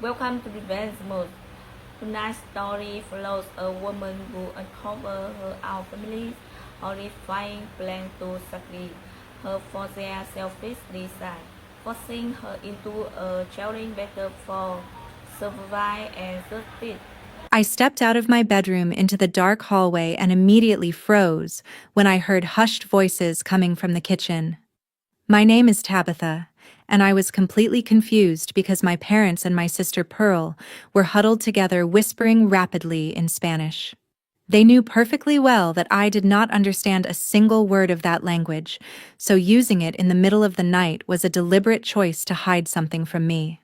Welcome to resemblance. Tonight's story follows a woman who uncovers her own family's horrifying plan to succeed her for their selfish desire, forcing her into a challenging battle for survival and justice. I stepped out of my bedroom into the dark hallway and immediately froze when I heard hushed voices coming from the kitchen. My name is Tabitha, and I was completely confused because my parents and my sister Pearl were huddled together whispering rapidly in Spanish. They knew perfectly well that I did not understand a single word of that language, so using it in the middle of the night was a deliberate choice to hide something from me.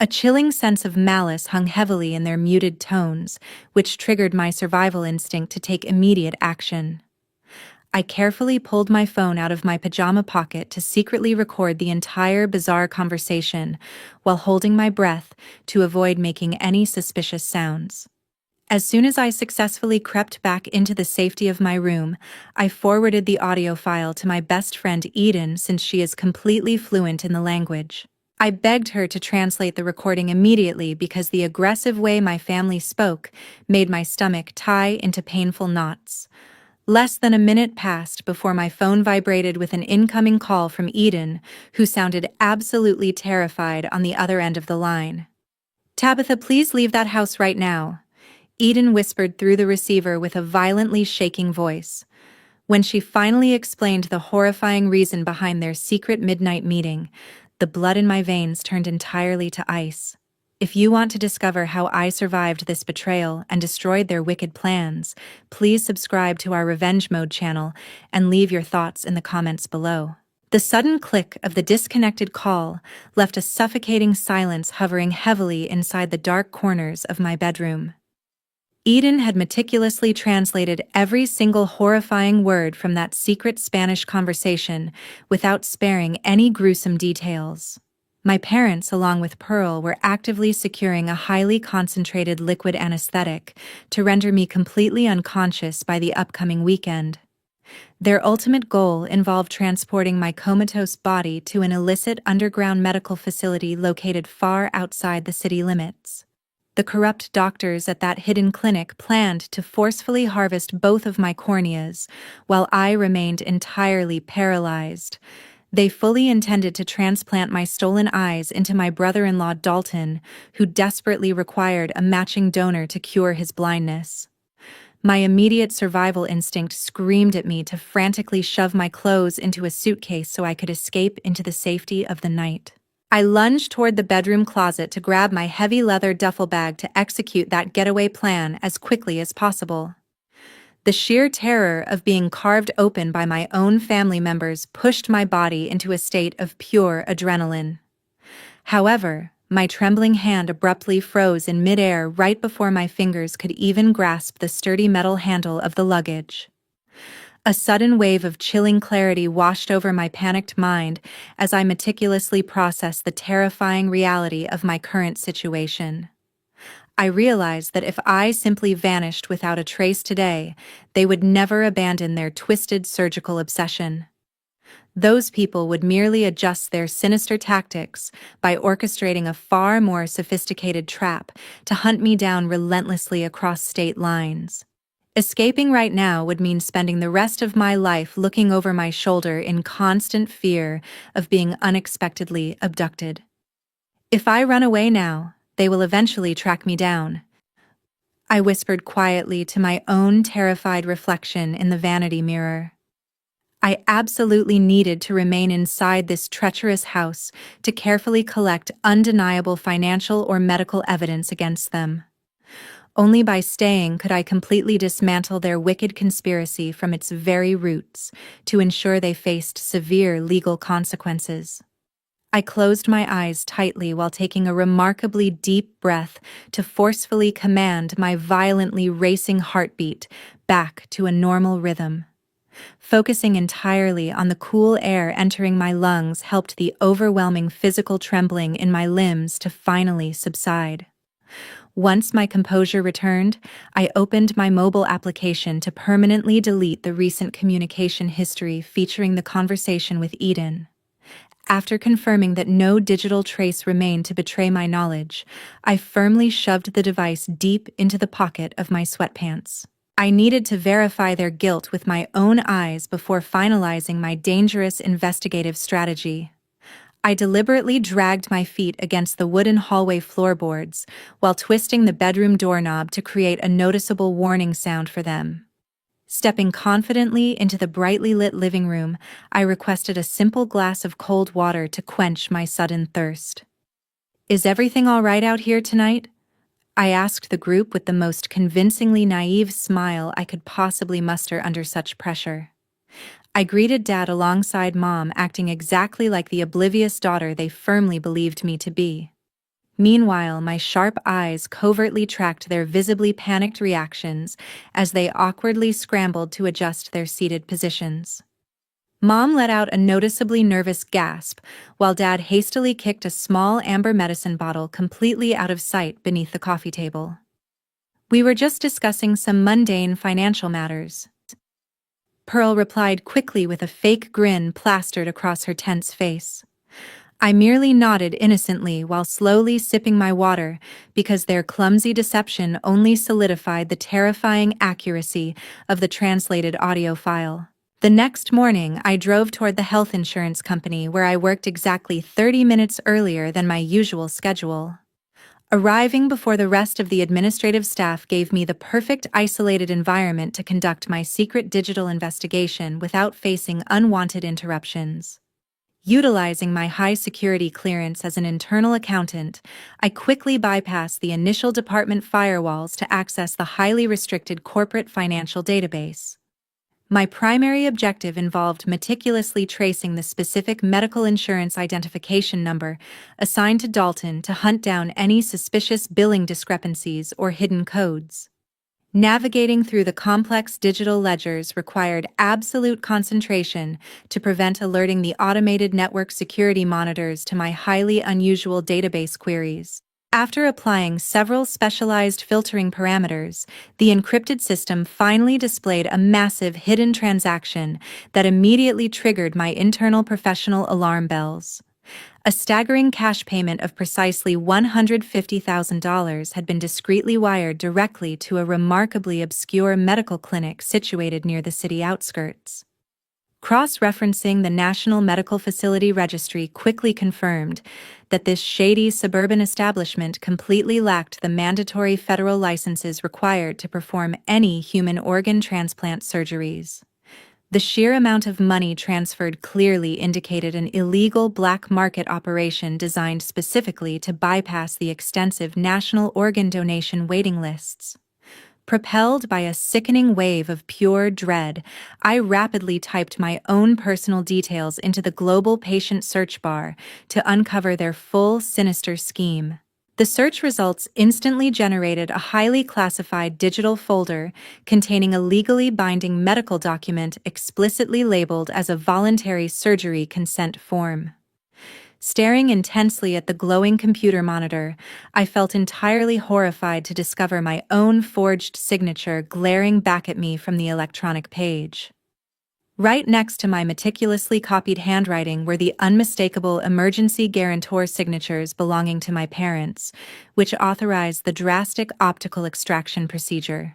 A chilling sense of malice hung heavily in their muted tones, which triggered my survival instinct to take immediate action. I carefully pulled my phone out of my pajama pocket to secretly record the entire bizarre conversation while holding my breath to avoid making any suspicious sounds. As soon as I successfully crept back into the safety of my room, I forwarded the audio file to my best friend Eden since she is completely fluent in the language. I begged her to translate the recording immediately because the aggressive way my family spoke made my stomach tie into painful knots. Less than a minute passed before my phone vibrated with an incoming call from Eden, who sounded absolutely terrified on the other end of the line. "Tabitha, please leave that house right now," Eden whispered through the receiver with a violently shaking voice. When she finally explained the horrifying reason behind their secret midnight meeting, the blood in my veins turned entirely to ice. If you want to discover how I survived this betrayal and destroyed their wicked plans, please subscribe to our Revenge Mode channel and leave your thoughts in the comments below. The sudden click of the disconnected call left a suffocating silence hovering heavily inside the dark corners of my bedroom. Eden had meticulously translated every single horrifying word from that secret Spanish conversation without sparing any gruesome details. My parents, along with Pearl, were actively securing a highly concentrated liquid anesthetic to render me completely unconscious by the upcoming weekend. Their ultimate goal involved transporting my comatose body to an illicit underground medical facility located far outside the city limits. The corrupt doctors at that hidden clinic planned to forcefully harvest both of my corneas, while I remained entirely paralyzed. They fully intended to transplant my stolen eyes into my brother-in-law Dalton, who desperately required a matching donor to cure his blindness. My immediate survival instinct screamed at me to frantically shove my clothes into a suitcase so I could escape into the safety of the night. I lunged toward the bedroom closet to grab my heavy leather duffel bag to execute that getaway plan as quickly as possible. The sheer terror of being carved open by my own family members pushed my body into a state of pure adrenaline. However, my trembling hand abruptly froze in midair right before my fingers could even grasp the sturdy metal handle of the luggage. A sudden wave of chilling clarity washed over my panicked mind as I meticulously processed the terrifying reality of my current situation. I realized that if I simply vanished without a trace today, they would never abandon their twisted surgical obsession. Those people would merely adjust their sinister tactics by orchestrating a far more sophisticated trap to hunt me down relentlessly across state lines. Escaping right now would mean spending the rest of my life looking over my shoulder in constant fear of being unexpectedly abducted. If I run away now, they will eventually track me down, I whispered quietly to my own terrified reflection in the vanity mirror. I absolutely needed to remain inside this treacherous house to carefully collect undeniable financial or medical evidence against them. Only by staying could I completely dismantle their wicked conspiracy from its very roots to ensure they faced severe legal consequences. I closed my eyes tightly while taking a remarkably deep breath to forcefully command my violently racing heartbeat back to a normal rhythm. Focusing entirely on the cool air entering my lungs helped the overwhelming physical trembling in my limbs to finally subside. Once my composure returned, I opened my mobile application to permanently delete the recent communication history featuring the conversation with Eden. After confirming that no digital trace remained to betray my knowledge, I firmly shoved the device deep into the pocket of my sweatpants. I needed to verify their guilt with my own eyes before finalizing my dangerous investigative strategy. I deliberately dragged my feet against the wooden hallway floorboards while twisting the bedroom doorknob to create a noticeable warning sound for them. Stepping confidently into the brightly lit living room, I requested a simple glass of cold water to quench my sudden thirst. "Is everything all right out here tonight?" I asked the group with the most convincingly naive smile I could possibly muster under such pressure. I greeted Dad alongside Mom, acting exactly like the oblivious daughter they firmly believed me to be. Meanwhile, my sharp eyes covertly tracked their visibly panicked reactions as they awkwardly scrambled to adjust their seated positions. Mom let out a noticeably nervous gasp, while Dad hastily kicked a small amber medicine bottle completely out of sight beneath the coffee table. "We were just discussing some mundane financial matters," Pearl replied quickly with a fake grin plastered across her tense face. I merely nodded innocently while slowly sipping my water because their clumsy deception only solidified the terrifying accuracy of the translated audio file. The next morning, I drove toward the health insurance company where I worked exactly 30 minutes earlier than my usual schedule. Arriving before the rest of the administrative staff gave me the perfect isolated environment to conduct my secret digital investigation without facing unwanted interruptions. Utilizing my high-security clearance as an internal accountant, I quickly bypassed the initial department firewalls to access the highly restricted corporate financial database. My primary objective involved meticulously tracing the specific medical insurance identification number assigned to Dalton to hunt down any suspicious billing discrepancies or hidden codes. Navigating through the complex digital ledgers required absolute concentration to prevent alerting the automated network security monitors to my highly unusual database queries. After applying several specialized filtering parameters, the encrypted system finally displayed a massive hidden transaction that immediately triggered my internal professional alarm bells. A staggering cash payment of precisely $150,000 had been discreetly wired directly to a remarkably obscure medical clinic situated near the city outskirts. Cross-referencing the National Medical Facility Registry quickly confirmed that this shady suburban establishment completely lacked the mandatory federal licenses required to perform any human organ transplant surgeries. The sheer amount of money transferred clearly indicated an illegal black market operation designed specifically to bypass the extensive national organ donation waiting lists. Propelled by a sickening wave of pure dread, I rapidly typed my own personal details into the global patient search bar to uncover their full sinister scheme. The search results instantly generated a highly classified digital folder containing a legally binding medical document explicitly labeled as a voluntary surgery consent form. Staring intensely at the glowing computer monitor, I felt entirely horrified to discover my own forged signature glaring back at me from the electronic page. Right next to my meticulously copied handwriting were the unmistakable emergency guarantor signatures belonging to my parents, which authorized the drastic optical extraction procedure.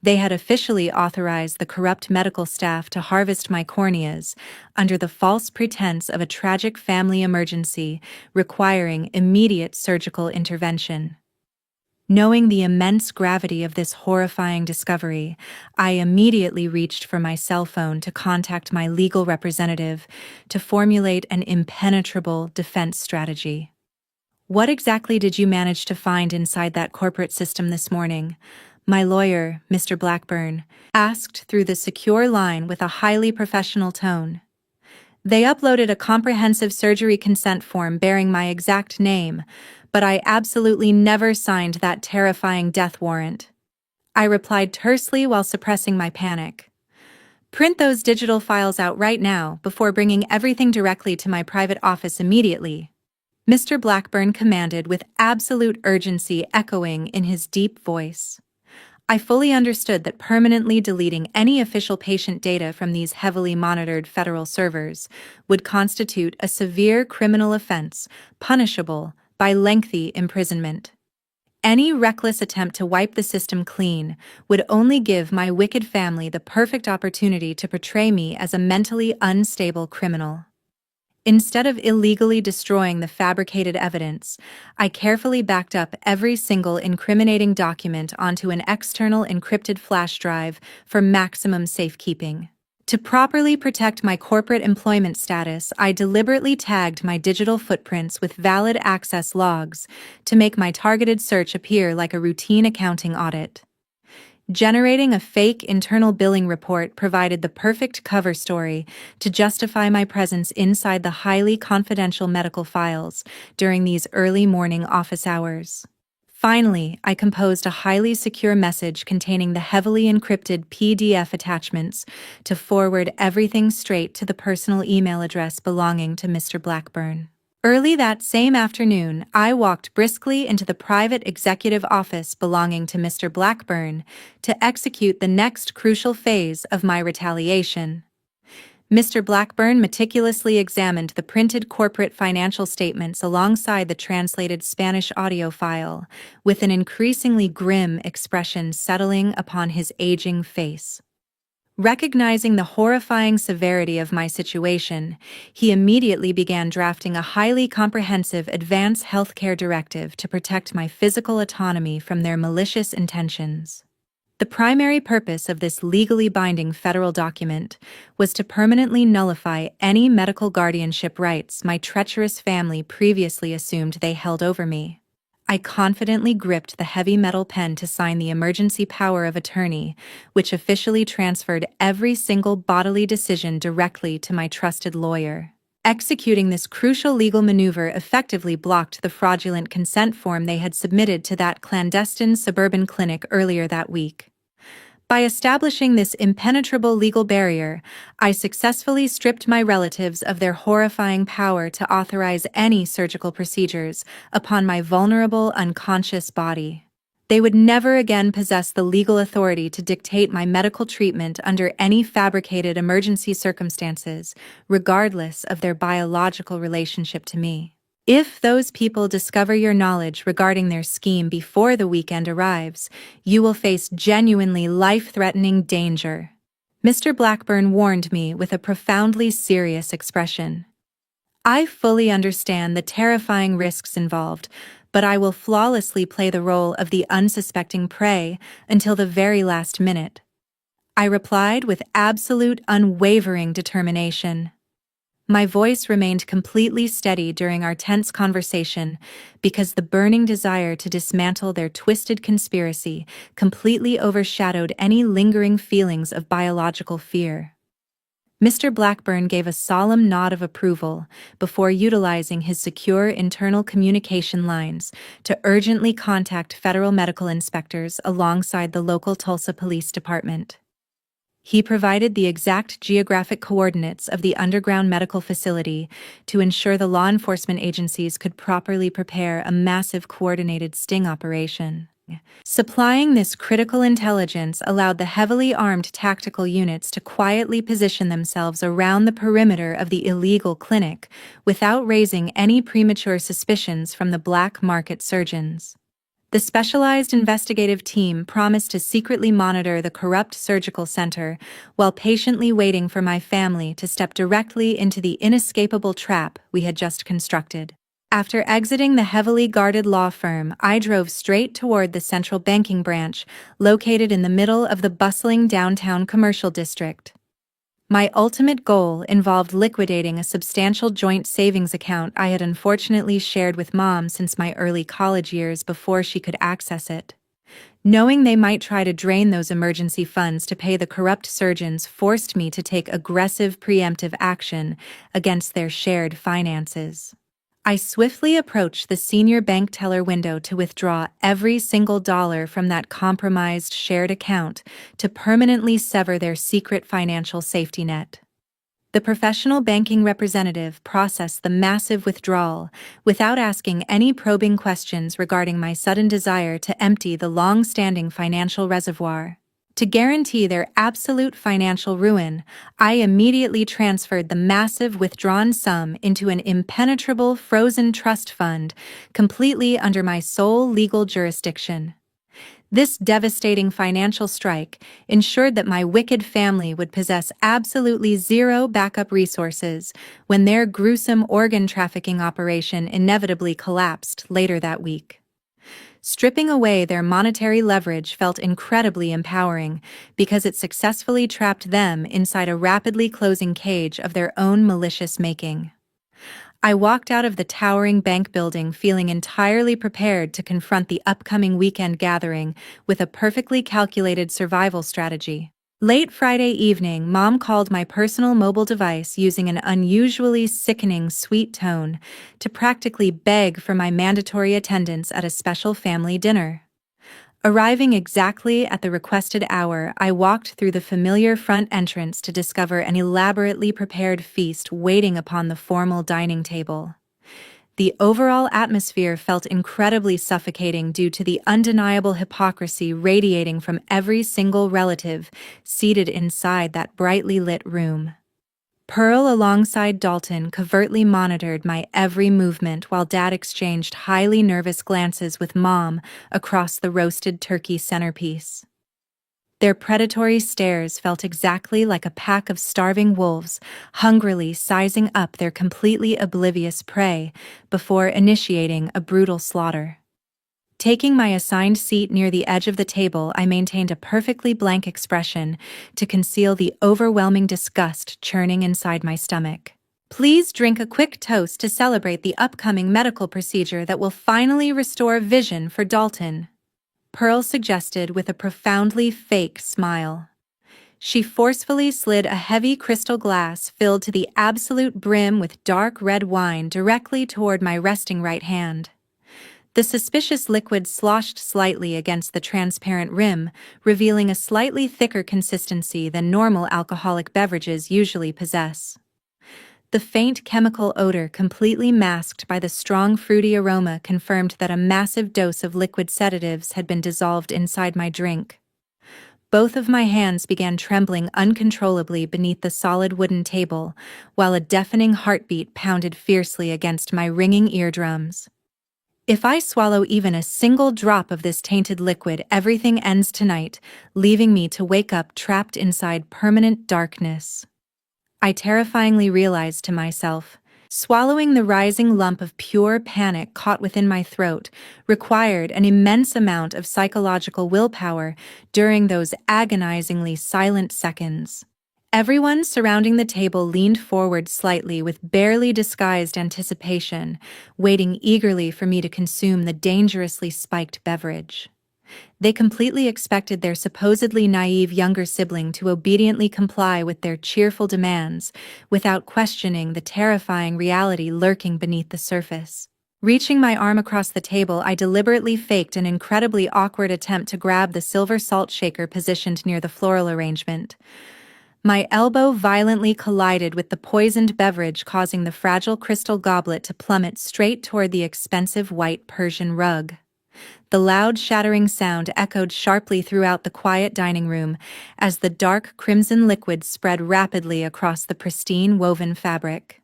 They had officially authorized the corrupt medical staff to harvest my corneas under the false pretense of a tragic family emergency requiring immediate surgical intervention. Knowing the immense gravity of this horrifying discovery, I immediately reached for my cell phone to contact my legal representative to formulate an impenetrable defense strategy. "What exactly did you manage to find inside that corporate system this morning?" my lawyer, Mr. Blackburn, asked through the secure line with a highly professional tone. "They uploaded a comprehensive surgery consent form bearing my exact name, but I absolutely never signed that terrifying death warrant," I replied tersely while suppressing my panic. "Print those digital files out right now before bringing everything directly to my private office immediately," Mr. Blackburn commanded with absolute urgency echoing in his deep voice. I fully understood that permanently deleting any official patient data from these heavily monitored federal servers would constitute a severe criminal offense, punishable by lengthy imprisonment. Any reckless attempt to wipe the system clean would only give my wicked family the perfect opportunity to portray me as a mentally unstable criminal. Instead of illegally destroying the fabricated evidence, I carefully backed up every single incriminating document onto an external encrypted flash drive for maximum safekeeping. To properly protect my corporate employment status, I deliberately tagged my digital footprints with valid access logs to make my targeted search appear like a routine accounting audit. Generating a fake internal billing report provided the perfect cover story to justify my presence inside the highly confidential medical files during these early morning office hours. Finally, I composed a highly secure message containing the heavily encrypted PDF attachments to forward everything straight to the personal email address belonging to Mr. Blackburn. Early that same afternoon, I walked briskly into the private executive office belonging to Mr. Blackburn to execute the next crucial phase of my retaliation. Mr. Blackburn meticulously examined the printed corporate financial statements alongside the translated Spanish audio file, with an increasingly grim expression settling upon his aging face. Recognizing the horrifying severity of my situation, he immediately began drafting a highly comprehensive advance healthcare directive to protect my physical autonomy from their malicious intentions. The primary purpose of this legally binding federal document was to permanently nullify any medical guardianship rights my treacherous family previously assumed they held over me. I confidently gripped the heavy metal pen to sign the emergency power of attorney, which officially transferred every single bodily decision directly to my trusted lawyer. Executing this crucial legal maneuver effectively blocked the fraudulent consent form they had submitted to that clandestine suburban clinic earlier that week. By establishing this impenetrable legal barrier, I successfully stripped my relatives of their horrifying power to authorize any surgical procedures upon my vulnerable, unconscious body. They would never again possess the legal authority to dictate my medical treatment under any fabricated emergency circumstances, regardless of their biological relationship to me. If those people discover your knowledge regarding their scheme before the weekend arrives, you will face genuinely life-threatening danger. Mr. Blackburn warned me with a profoundly serious expression. I fully understand the terrifying risks involved, but I will flawlessly play the role of the unsuspecting prey until the very last minute. I replied with absolute unwavering determination. My voice remained completely steady during our tense conversation because the burning desire to dismantle their twisted conspiracy completely overshadowed any lingering feelings of biological fear. Mr. Blackburn gave a solemn nod of approval before utilizing his secure internal communication lines to urgently contact federal medical inspectors alongside the local Tulsa Police Department. He provided the exact geographic coordinates of the underground medical facility to ensure the law enforcement agencies could properly prepare a massive coordinated sting operation. Supplying this critical intelligence allowed the heavily armed tactical units to quietly position themselves around the perimeter of the illegal clinic without raising any premature suspicions from the black market surgeons. The specialized investigative team promised to secretly monitor the corrupt surgical center while patiently waiting for my family to step directly into the inescapable trap we had just constructed. After exiting the heavily guarded law firm, I drove straight toward the central banking branch, located in the middle of the bustling downtown commercial district. My ultimate goal involved liquidating a substantial joint savings account I had unfortunately shared with Mom since my early college years before she could access it. Knowing they might try to drain those emergency funds to pay the corrupt surgeons forced me to take aggressive preemptive action against their shared finances. I swiftly approached the senior bank teller window to withdraw every single dollar from that compromised shared account to permanently sever their secret financial safety net. The professional banking representative processed the massive withdrawal without asking any probing questions regarding my sudden desire to empty the long-standing financial reservoir. To guarantee their absolute financial ruin, I immediately transferred the massive withdrawn sum into an impenetrable frozen trust fund completely under my sole legal jurisdiction. This devastating financial strike ensured that my wicked family would possess absolutely zero backup resources when their gruesome organ trafficking operation inevitably collapsed later that week. Stripping away their monetary leverage felt incredibly empowering because it successfully trapped them inside a rapidly closing cage of their own malicious making. I walked out of the towering bank building feeling entirely prepared to confront the upcoming weekend gathering with a perfectly calculated survival strategy. Late Friday evening, Mom called my personal mobile device using an unusually sickening sweet tone to practically beg for my mandatory attendance at a special family dinner. Arriving exactly at the requested hour, I walked through the familiar front entrance to discover an elaborately prepared feast waiting upon the formal dining table. The overall atmosphere felt incredibly suffocating due to the undeniable hypocrisy radiating from every single relative seated inside that brightly lit room. Pearl alongside Dalton covertly monitored my every movement while Dad exchanged highly nervous glances with Mom across the roasted turkey centerpiece. Their predatory stares felt exactly like a pack of starving wolves, hungrily sizing up their completely oblivious prey before initiating a brutal slaughter. Taking my assigned seat near the edge of the table, I maintained a perfectly blank expression to conceal the overwhelming disgust churning inside my stomach. Please drink a quick toast to celebrate the upcoming medical procedure that will finally restore vision for Dalton, Pearl suggested with a profoundly fake smile. She forcefully slid a heavy crystal glass filled to the absolute brim with dark red wine directly toward my resting right hand. The suspicious liquid sloshed slightly against the transparent rim, revealing a slightly thicker consistency than normal alcoholic beverages usually possess. The faint chemical odor completely masked by the strong fruity aroma confirmed that a massive dose of liquid sedatives had been dissolved inside my drink. Both of my hands began trembling uncontrollably beneath the solid wooden table, while a deafening heartbeat pounded fiercely against my ringing eardrums. If I swallow even a single drop of this tainted liquid, everything ends tonight, leaving me to wake up trapped inside permanent darkness. I terrifyingly realized to myself. Swallowing the rising lump of pure panic caught within my throat required an immense amount of psychological willpower during those agonizingly silent seconds. Everyone surrounding the table leaned forward slightly with barely disguised anticipation, waiting eagerly for me to consume the dangerously spiked beverage. They completely expected their supposedly naive younger sibling to obediently comply with their cheerful demands, without questioning the terrifying reality lurking beneath the surface. Reaching my arm across the table, I deliberately faked an incredibly awkward attempt to grab the silver salt shaker positioned near the floral arrangement. My elbow violently collided with the poisoned beverage, causing the fragile crystal goblet to plummet straight toward the expensive white Persian rug. The loud shattering sound echoed sharply throughout the quiet dining room as the dark crimson liquid spread rapidly across the pristine woven fabric.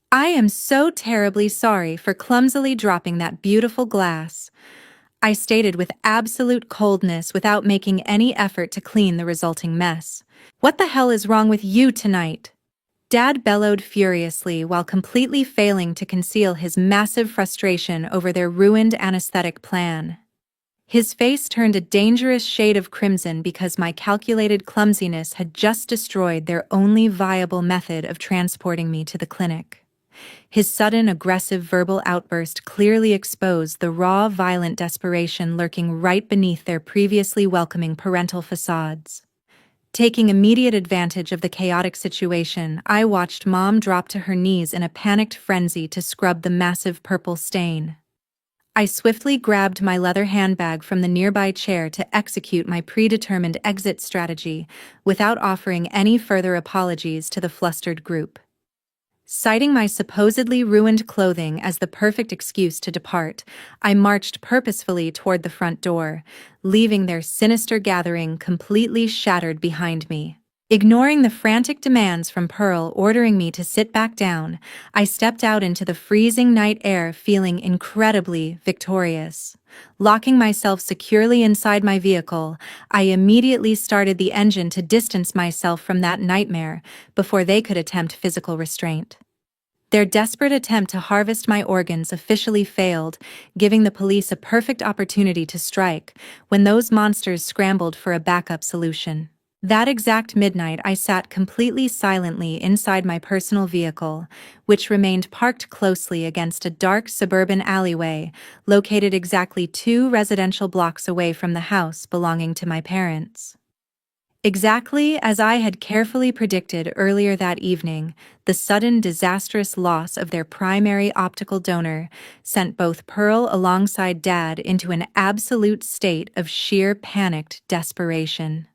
I am so terribly sorry for clumsily dropping that beautiful glass, I stated with absolute coldness without making any effort to clean the resulting mess. What the hell is wrong with you tonight? Dad bellowed furiously while completely failing to conceal his massive frustration over their ruined anesthetic plan. His face turned a dangerous shade of crimson because my calculated clumsiness had just destroyed their only viable method of transporting me to the clinic. His sudden, aggressive verbal outburst clearly exposed the raw, violent desperation lurking right beneath their previously welcoming parental facades. Taking immediate advantage of the chaotic situation, I watched Mom drop to her knees in a panicked frenzy to scrub the massive purple stain. I swiftly grabbed my leather handbag from the nearby chair to execute my predetermined exit strategy without offering any further apologies to the flustered group. Citing my supposedly ruined clothing as the perfect excuse to depart, I marched purposefully toward the front door, leaving their sinister gathering completely shattered behind me. Ignoring the frantic demands from Pearl ordering me to sit back down, I stepped out into the freezing night air feeling incredibly victorious. Locking myself securely inside my vehicle, I immediately started the engine to distance myself from that nightmare before they could attempt physical restraint. Their desperate attempt to harvest my organs officially failed, giving the police a perfect opportunity to strike when those monsters scrambled for a backup solution. That exact midnight, I sat completely silently inside my personal vehicle, which remained parked closely against a dark suburban alleyway located exactly 2 residential blocks away from the house belonging to my parents. Exactly as I had carefully predicted earlier that evening, the sudden disastrous loss of their primary optical donor sent both Pearl alongside Dad into an absolute state of sheer panicked desperation.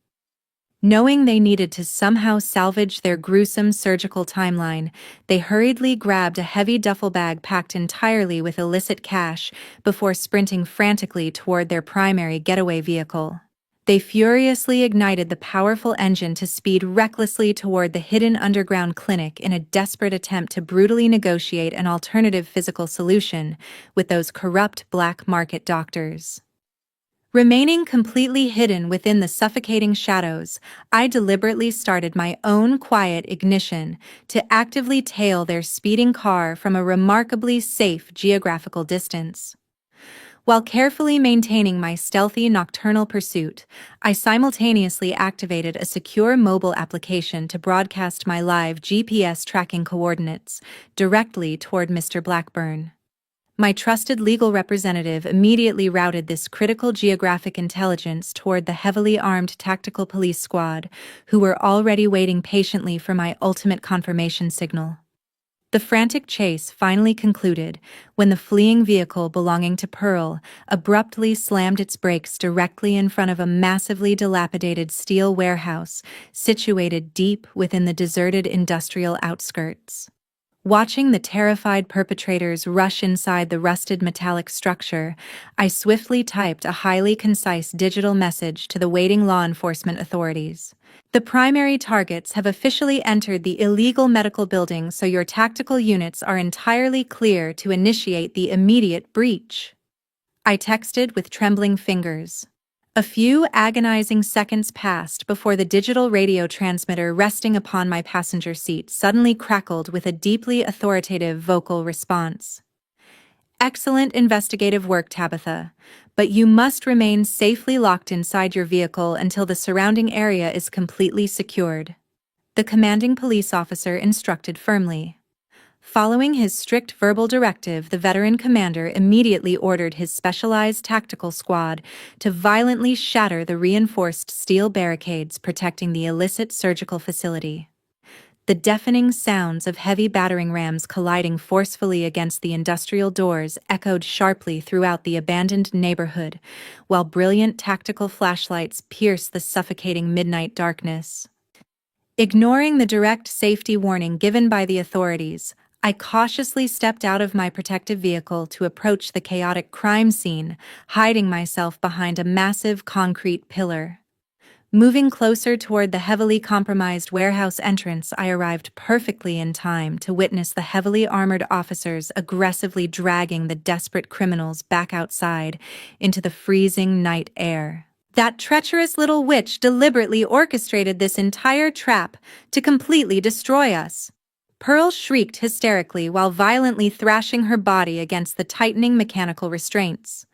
Knowing they needed to somehow salvage their gruesome surgical timeline, they hurriedly grabbed a heavy duffel bag packed entirely with illicit cash before sprinting frantically toward their primary getaway vehicle. They furiously ignited the powerful engine to speed recklessly toward the hidden underground clinic in a desperate attempt to brutally negotiate an alternative physical solution with those corrupt black market doctors. Remaining completely hidden within the suffocating shadows, I deliberately started my own quiet ignition to actively tail their speeding car from a remarkably safe geographical distance. While carefully maintaining my stealthy nocturnal pursuit, I simultaneously activated a secure mobile application to broadcast my live GPS tracking coordinates directly toward Mr. Blackburn. My trusted legal representative immediately routed this critical geographic intelligence toward the heavily armed tactical police squad, who were already waiting patiently for my ultimate confirmation signal. The frantic chase finally concluded when the fleeing vehicle belonging to Pearl abruptly slammed its brakes directly in front of a massively dilapidated steel warehouse situated deep within the deserted industrial outskirts. Watching the terrified perpetrators rush inside the rusted metallic structure, I swiftly typed a highly concise digital message to the waiting law enforcement authorities. The primary targets have officially entered the illegal medical building, so your tactical units are entirely clear to initiate the immediate breach. I texted with trembling fingers. A few agonizing seconds passed before the digital radio transmitter resting upon my passenger seat suddenly crackled with a deeply authoritative vocal response. Excellent investigative work, Tabitha, but you must remain safely locked inside your vehicle until the surrounding area is completely secured. The commanding police officer instructed firmly. Following his strict verbal directive, the veteran commander immediately ordered his specialized tactical squad to violently shatter the reinforced steel barricades protecting the illicit surgical facility. The deafening sounds of heavy battering rams colliding forcefully against the industrial doors echoed sharply throughout the abandoned neighborhood, while brilliant tactical flashlights pierced the suffocating midnight darkness. Ignoring the direct safety warning given by the authorities, I cautiously stepped out of my protective vehicle to approach the chaotic crime scene, hiding myself behind a massive concrete pillar. Moving closer toward the heavily compromised warehouse entrance, I arrived perfectly in time to witness the heavily armored officers aggressively dragging the desperate criminals back outside into the freezing night air. That treacherous little witch deliberately orchestrated this entire trap to completely destroy us. Pearl shrieked hysterically while violently thrashing her body against the tightening mechanical restraints.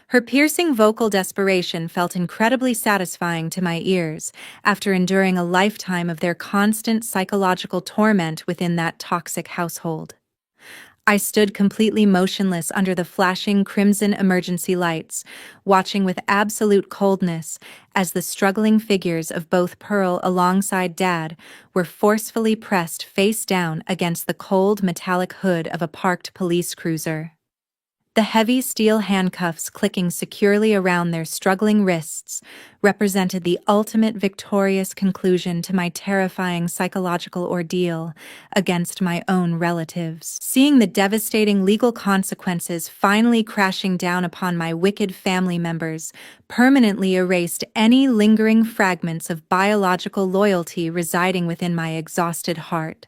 Her piercing vocal desperation felt incredibly satisfying to my ears after enduring a lifetime of their constant psychological torment within that toxic household. I stood completely motionless under the flashing crimson emergency lights, watching with absolute coldness as the struggling figures of both Pearl alongside Dad were forcefully pressed face down against the cold metallic hood of a parked police cruiser. The heavy steel handcuffs clicking securely around their struggling wrists represented the ultimate victorious conclusion to my terrifying psychological ordeal against my own relatives. Seeing the devastating legal consequences finally crashing down upon my wicked family members permanently erased any lingering fragments of biological loyalty residing within my exhausted heart.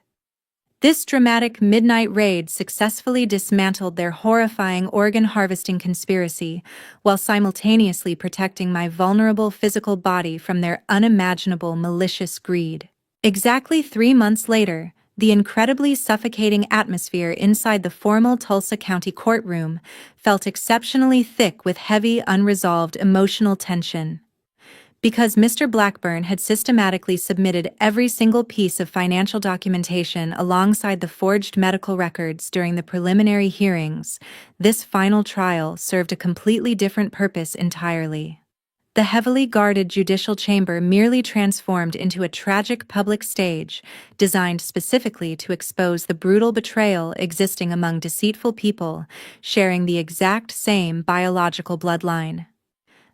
This dramatic midnight raid successfully dismantled their horrifying organ harvesting conspiracy, while simultaneously protecting my vulnerable physical body from their unimaginable malicious greed. Exactly 3 months later, the incredibly suffocating atmosphere inside the formal Tulsa County courtroom felt exceptionally thick with heavy, unresolved emotional tension. Because Mr. Blackburn had systematically submitted every single piece of financial documentation alongside the forged medical records during the preliminary hearings, this final trial served a completely different purpose entirely. The heavily guarded judicial chamber merely transformed into a tragic public stage, designed specifically to expose the brutal betrayal existing among deceitful people sharing the exact same biological bloodline.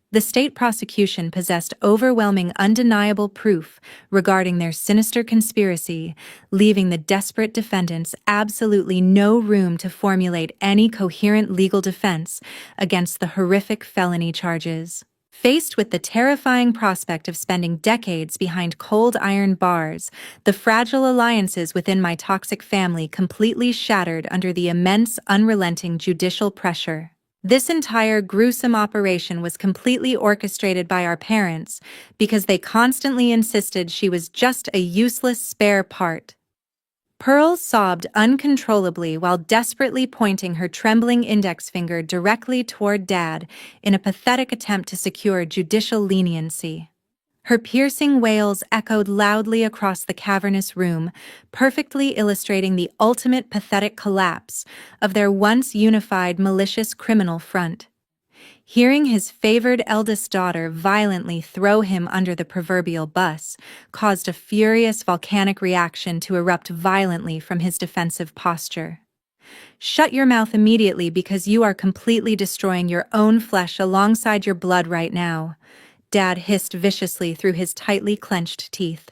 The state prosecution possessed overwhelming undeniable proof regarding their sinister conspiracy, leaving the desperate defendants absolutely no room to formulate any coherent legal defense against the horrific felony charges. Faced with the terrifying prospect of spending decades behind cold iron bars, the fragile alliances within my toxic family completely shattered under the immense, unrelenting judicial pressure. This entire gruesome operation was completely orchestrated by our parents because they constantly insisted she was just a useless spare part. Pearl sobbed uncontrollably while desperately pointing her trembling index finger directly toward Dad in a pathetic attempt to secure judicial leniency. Her piercing wails echoed loudly across the cavernous room, perfectly illustrating the ultimate pathetic collapse of their once unified malicious criminal front. Hearing his favored eldest daughter violently throw him under the proverbial bus caused a furious volcanic reaction to erupt violently from his defensive posture. "Shut your mouth immediately because you are completely destroying your own flesh alongside your blood right now," Dad hissed viciously through his tightly clenched teeth.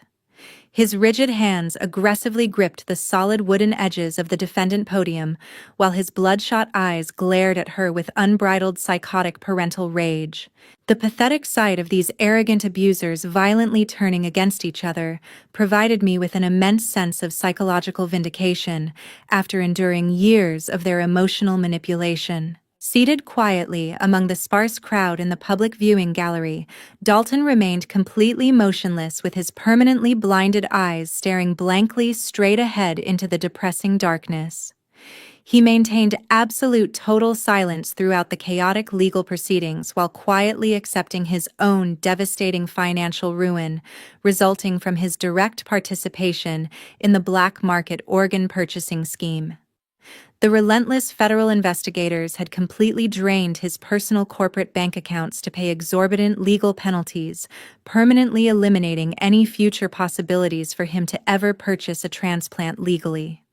His rigid hands aggressively gripped the solid wooden edges of the defendant podium, while his bloodshot eyes glared at her with unbridled psychotic parental rage. The pathetic sight of these arrogant abusers violently turning against each other provided me with an immense sense of psychological vindication after enduring years of their emotional manipulation. Seated quietly among the sparse crowd in the public viewing gallery, Dalton remained completely motionless with his permanently blinded eyes staring blankly straight ahead into the depressing darkness. He maintained absolute total silence throughout the chaotic legal proceedings while quietly accepting his own devastating financial ruin, resulting from his direct participation in the black market organ purchasing scheme. The relentless federal investigators had completely drained his personal corporate bank accounts to pay exorbitant legal penalties, permanently eliminating any future possibilities for him to ever purchase a transplant legally.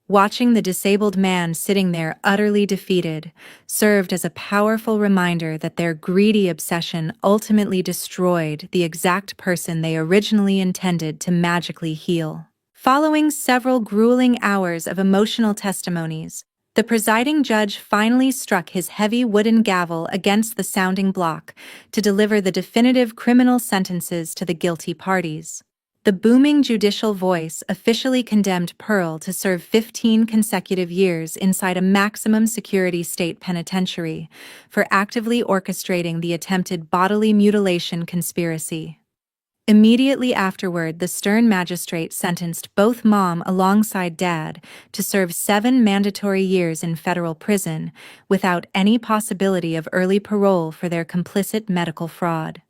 Watching the disabled man sitting there utterly defeated served as a powerful reminder that their greedy obsession ultimately destroyed the exact person they originally intended to magically heal. Following several grueling hours of emotional testimonies, the presiding judge finally struck his heavy wooden gavel against the sounding block to deliver the definitive criminal sentences to the guilty parties. The booming judicial voice officially condemned Pearl to serve 15 consecutive years inside a maximum security state penitentiary for actively orchestrating the attempted bodily mutilation conspiracy. Immediately afterward, the stern magistrate sentenced both Mom alongside Dad to serve 7 mandatory years in federal prison without any possibility of early parole for their complicit medical fraud.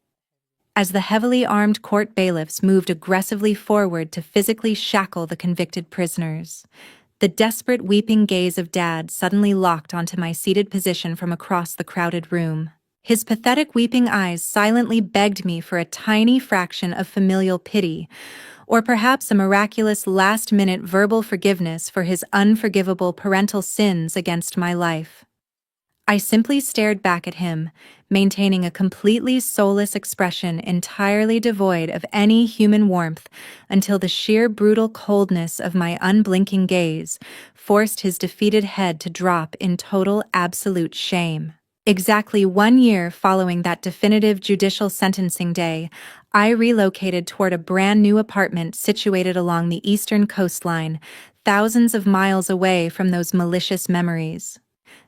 As the heavily armed court bailiffs moved aggressively forward to physically shackle the convicted prisoners, the desperate weeping gaze of Dad suddenly locked onto my seated position from across the crowded room. His pathetic weeping eyes silently begged me for a tiny fraction of familial pity, or perhaps a miraculous last-minute verbal forgiveness for his unforgivable parental sins against my life. I simply stared back at him, maintaining a completely soulless expression entirely devoid of any human warmth, until the sheer brutal coldness of my unblinking gaze forced his defeated head to drop in total absolute shame. Exactly 1 year following that definitive judicial sentencing day, I relocated toward a brand new apartment situated along the eastern coastline, thousands of miles away from those malicious memories.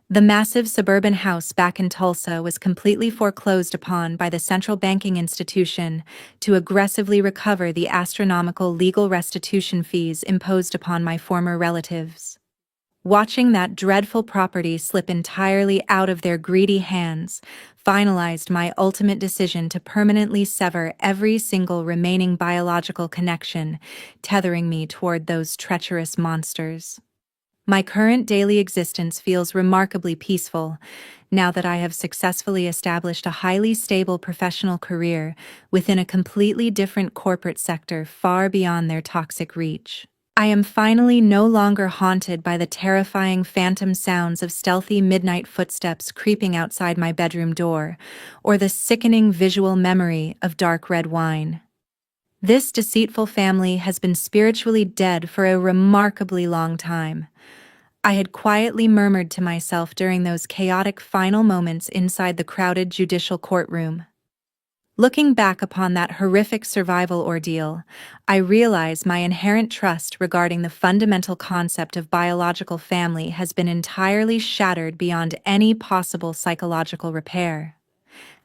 The massive suburban house back in Tulsa was completely foreclosed upon by the central banking institution to aggressively recover the astronomical legal restitution fees imposed upon my former relatives. Watching that dreadful property slip entirely out of their greedy hands finalized my ultimate decision to permanently sever every single remaining biological connection, tethering me toward those treacherous monsters. My current daily existence feels remarkably peaceful, now that I have successfully established a highly stable professional career within a completely different corporate sector far beyond their toxic reach. I am finally no longer haunted by the terrifying phantom sounds of stealthy midnight footsteps creeping outside my bedroom door, or the sickening visual memory of dark red wine. This deceitful family has been spiritually dead for a remarkably long time. I had quietly murmured to myself during those chaotic final moments inside the crowded judicial courtroom. Looking back upon that horrific survival ordeal, I realize my inherent trust regarding the fundamental concept of biological family has been entirely shattered beyond any possible psychological repair.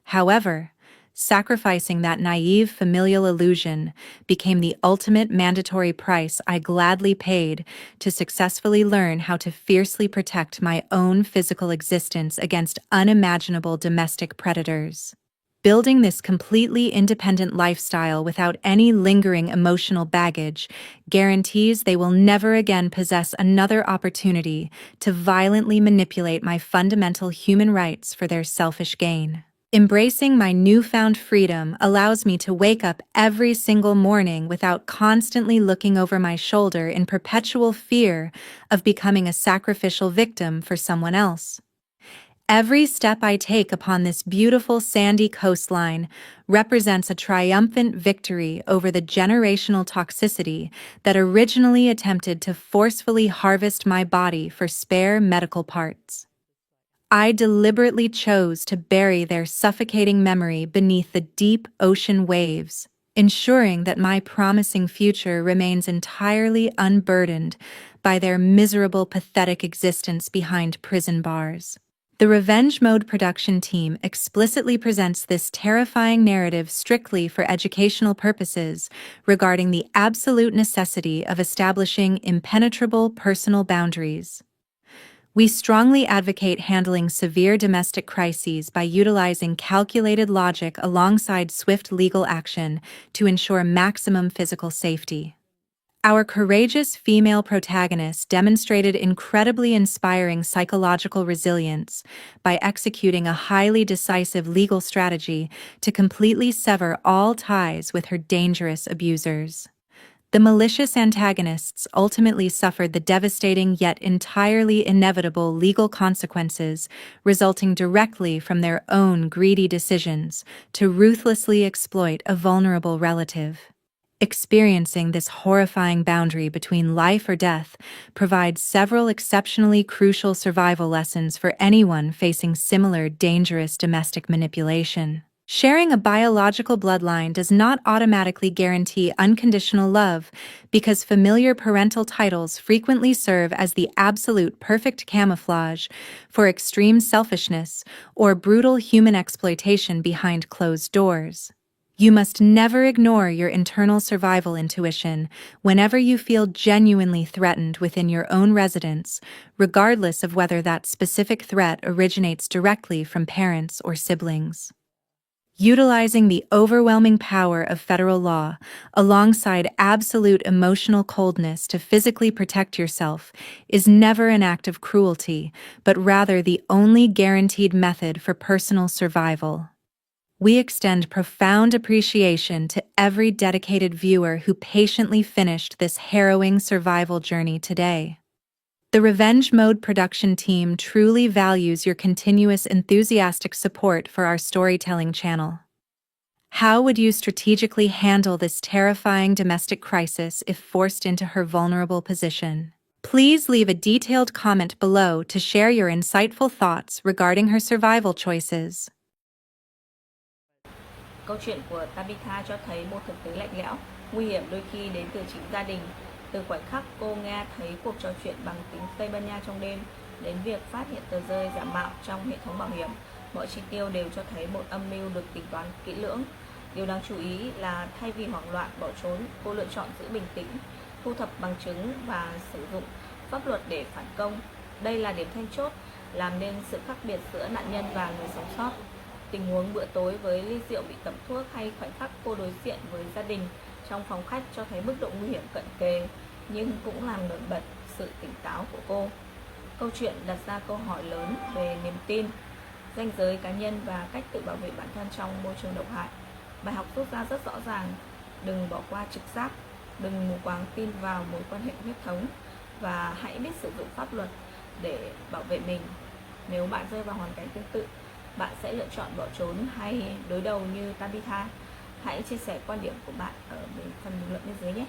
However, sacrificing that naive familial illusion became the ultimate mandatory price I gladly paid to successfully learn how to fiercely protect my own physical existence against unimaginable domestic predators. Building this completely independent lifestyle without any lingering emotional baggage guarantees they will never again possess another opportunity to violently manipulate my fundamental human rights for their selfish gain. Embracing my newfound freedom allows me to wake up every single morning without constantly looking over my shoulder in perpetual fear of becoming a sacrificial victim for someone else. Every step I take upon this beautiful sandy coastline represents a triumphant victory over the generational toxicity that originally attempted to forcefully harvest my body for spare medical parts. I deliberately chose to bury their suffocating memory beneath the deep ocean waves, ensuring that my promising future remains entirely unburdened by their miserable, pathetic existence behind prison bars. The Revenge Mode production team explicitly presents this terrifying narrative strictly for educational purposes regarding the absolute necessity of establishing impenetrable personal boundaries. We strongly advocate handling severe domestic crises by utilizing calculated logic alongside swift legal action to ensure maximum physical safety. Our courageous female protagonist demonstrated incredibly inspiring psychological resilience by executing a highly decisive legal strategy to completely sever all ties with her dangerous abusers. The malicious antagonists ultimately suffered the devastating yet entirely inevitable legal consequences resulting directly from their own greedy decisions to ruthlessly exploit a vulnerable relative. Experiencing this horrifying boundary between life or death provides several exceptionally crucial survival lessons for anyone facing similar dangerous domestic manipulation. Sharing a biological bloodline does not automatically guarantee unconditional love because familiar parental titles frequently serve as the absolute perfect camouflage for extreme selfishness or brutal human exploitation behind closed doors. You must never ignore your internal survival intuition whenever you feel genuinely threatened within your own residence, regardless of whether that specific threat originates directly from parents or siblings. Utilizing the overwhelming power of federal law, alongside absolute emotional coldness to physically protect yourself, is never an act of cruelty, but rather the only guaranteed method for personal survival. We extend profound appreciation to every dedicated viewer who patiently finished this harrowing survival journey today. The Revenge Mode production team truly values your continuous enthusiastic support for our storytelling channel. How would you strategically handle this terrifying domestic crisis if forced into her vulnerable position? Please leave a detailed comment below to share your insightful thoughts regarding her survival choices. Câu chuyện của Tabitha cho thấy một thực tế lạnh lẽo, nguy hiểm đôi khi đến từ chính gia đình. Từ khoảnh khắc cô nghe thấy cuộc trò chuyện bằng tiếng Tây Ban Nha trong đêm, đến việc phát hiện tờ rơi giả mạo trong hệ thống bảo hiểm, mọi chi tiêu đều cho thấy một âm mưu được tính toán kỹ lưỡng. Điều đáng chú ý là thay vì hoảng loạn bỏ trốn, cô lựa chọn giữ bình tĩnh, thu thập bằng chứng và sử dụng pháp luật để phản công. Đây là điểm then chốt, làm nên sự khác biệt giữa nạn nhân và người sống sót. Tình huống bữa tối với ly rượu bị tẩm thuốc hay khoảnh khắc cô đối diện với gia đình trong phòng khách cho thấy mức độ nguy hiểm cận kề, nhưng cũng làm nổi bật sự tỉnh táo của cô. Câu chuyện đặt ra câu hỏi lớn về niềm tin, ranh giới cá nhân và cách tự bảo vệ bản thân trong môi trường độc hại. Bài học rút ra rất rõ ràng: đừng bỏ qua trực giác, đừng mù quáng tin vào mối quan hệ huyết thống, và hãy biết sử dụng pháp luật để bảo vệ mình. Nếu bạn rơi vào hoàn cảnh tương tự, bạn sẽ lựa chọn bỏ trốn hay đối đầu như Tabitha? Hãy chia sẻ quan điểm của bạn ở phần bình luận bên dưới nhé.